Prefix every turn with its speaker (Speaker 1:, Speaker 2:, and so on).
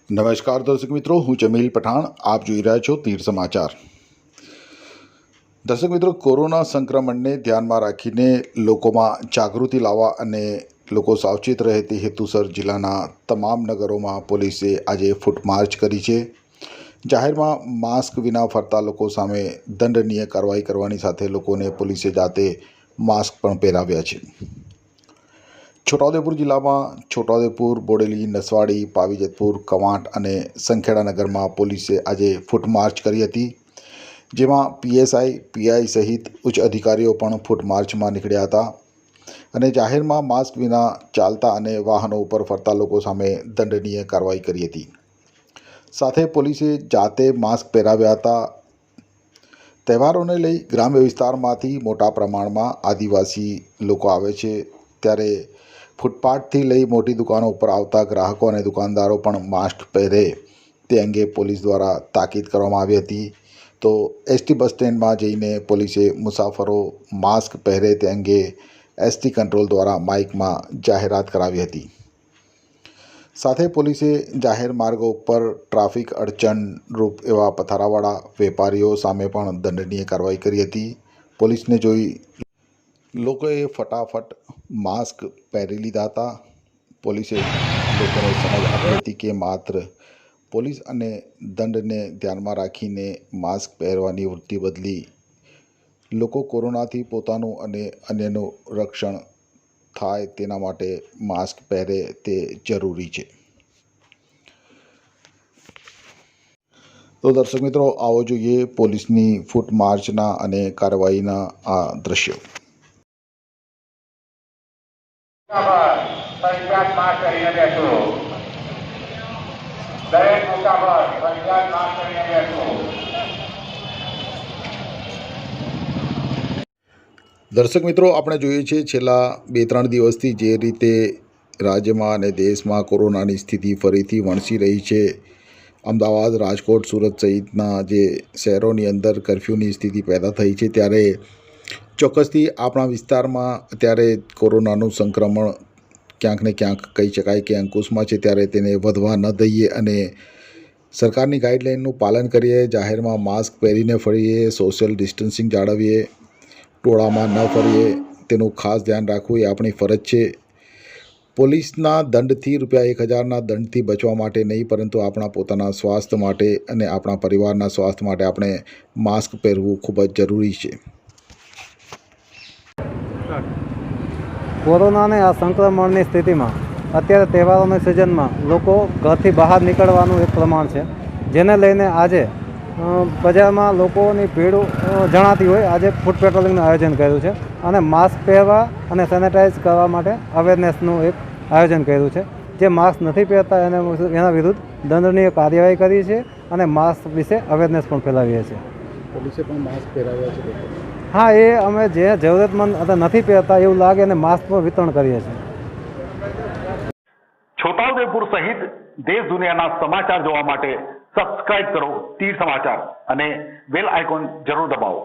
Speaker 1: નમસ્કાર દર્શક મિત્રો, હું જમીલ પઠાણ. આપ જોઈ રહ્યા છો તીર સમાચાર. દર્શક મિત્રો, કોરોના સંક્રમણને ધ્યાનમાં રાખીને લોકોમાં જાગૃતિ લાવવા અને લોકો સાવચેત રહે તે હેતુસર જિલ્લાના તમામ નગરોમાં પોલીસે આજે ફૂટ માર્ચ કરી છે. જાહેરમાં માસ્ક વિના ફરતા લોકો સામે દંડનીય કાર્યવાહી કરવાની સાથે લોકોને પોલીસે જાતે માસ્ક પણ પહેરાવ્યા છે. છોટાઉદેપુર જિલ્લામાં છોટાઉદેપુર, બોડેલી, નસવાડી, પાવીજતપુર, કવાંટ અને સંખેડા નગરમાં પોલીસે આજે ફૂટ માર્ચ કરી હતી, જેમાં પીએસઆઈ, પીઆઈ સહિત ઉચ્ચ અધિકારીઓ પણ ફૂટ માર્ચમાં નીકળ્યા હતા અને જાહેરમાં માસ્ક વિના ચાલતા અને વાહનો ઉપર ફરતા લોકો સામે દંડનીય કાર્યવાહી કરી હતી. સાથે પોલીસે જાતે માસ્ક પહેરાવ્યા હતા. તહેવારોને લઈ ગ્રામ્ય વિસ્તારમાંથી મોટા પ્રમાણમાં આદિવાસી લોકો આવે છે, ત્યારે ફૂટપાથથી લઈ મોટી દુકાનો ઉપર આવતા ગ્રાહકો અને દુકાનદારો પણ માસ્ક પહેરે તે અંગે પોલીસ દ્વારા તાકીદ કરવામાં આવી હતી. તો એસટી બસ સ્ટેન્ડમાં જઈને પોલીસે મુસાફરો માસ્ક પહેરે તે અંગે એસટી કંટ્રોલ દ્વારા માઇકમાં જાહેરાત કરાવી હતી. સાથે પોલીસે જાહેર માર્ગો ઉપર ટ્રાફિક અડચણરૂપ એવા પથારાવાળા વેપારીઓ સામે પણ દંડનીય કાર્યવાહી કરી હતી. પોલીસને જોઈ લોકોએ ફટાફટ માસ્ક પહેરી લીધા હતા. પોલીસે લોકોને સમજ આપી હતી કે માત્ર પોલીસ અને દંડને ધ્યાનમાં રાખીને માસ્ક પહેરવાની વૃત્તિ બદલી લોકો કોરોનાથી પોતાનું અને અન્યનું રક્ષણ થાય તેના માટે માસ્ક પહેરે તે જરૂરી છે. તો દર્શક મિત્રો, આવો જોઈએ પોલીસની ફૂટ માર્ચના અને કાર્યવાહીના આ દ્રશ્યો.
Speaker 2: ફરજિયાત માસ્ક કરીને બેઠો. દરેક મુસાફર ફરજિયાત માસ્ક કરીને બેઠો.
Speaker 1: દર્શક મિત્રો, આપણે જોઈએ છીએ છેલ્લા 2-3 દિવસથી જે રીતે રાજ્યમાં અને દેશમાં કોરોનાની સ્થિતિ ફરીથી વણસી રહી છે. અમદાવાદ, રાજકોટ, સુરત સહિતના જે શહેરોની અંદર કર્ફ્યુની સ્થિતિ પેદા થઈ છે, ત્યારે ચોક્કસથી આપણા વિસ્તારમાં અત્યારે કોરોનાનું સંક્રમણ ક્યાંક ને ક્યાંક કહી શકાય કે અંકુશમાં છે, ત્યારે તેને વધવા ન દઈએ અને સરકારની ગાઈડલાઇનનું પાલન કરીએ. જાહેરમાં માસ્ક પહેરીને ફરીએ, સોશિયલ ડિસ્ટન્સિંગ જાળવીએ, ટોળામાં ન ફરીએ, તેનું ખાસ ધ્યાન રાખવું એ આપણી ફરજ છે. પોલીસના દંડથી ₹1000ના દંડથી બચવા માટે નહીં, પરંતુ આપણા પોતાના સ્વાસ્થ્ય માટે અને આપણા પરિવારના સ્વાસ્થ્ય માટે આપણે માસ્ક પહેરવું ખૂબ જ જરૂરી છે.
Speaker 3: કોરોનાને આ સંક્રમણની સ્થિતિમાં અત્યારે તહેવારોની સિઝનમાં લોકો ઘરથી બહાર નીકળવાનું એક પ્રમાણ છે, જેને લઈને આજે બજારમાં લોકોની ભીડ જણાતી હોય આજે ફૂડ પેટ્રોલિંગનું આયોજન કર્યું છે અને માસ્ક પહેરવા અને સેનેટાઈઝ કરવા માટે અવેરનેસનું એક આયોજન કર્યું છે. જે માસ્ક નથી પહેરતા એના વિરુદ્ધ દંડનીય કાર્યવાહી કરી છે અને માસ્ક વિશે અવેરનેસ પણ ફેલાવીએ છીએ.
Speaker 1: પોલીસે પણ માસ્ક પહેરાવ્યા છે.
Speaker 3: હા, એ અમે જે જરૂરતમંદ અથવા નથી પહેરતા એવું લાગે અને માસ્ક પણ વિતરણ કરીએ છીએ.
Speaker 4: છોટાઉદેપુર સહિત દેશ દુનિયાના સમાચાર જોવા માટે સબસ્ક્રાઇબ કરો તીર સમાચાર અને બેલ આઇકોન જરૂર દબાવો.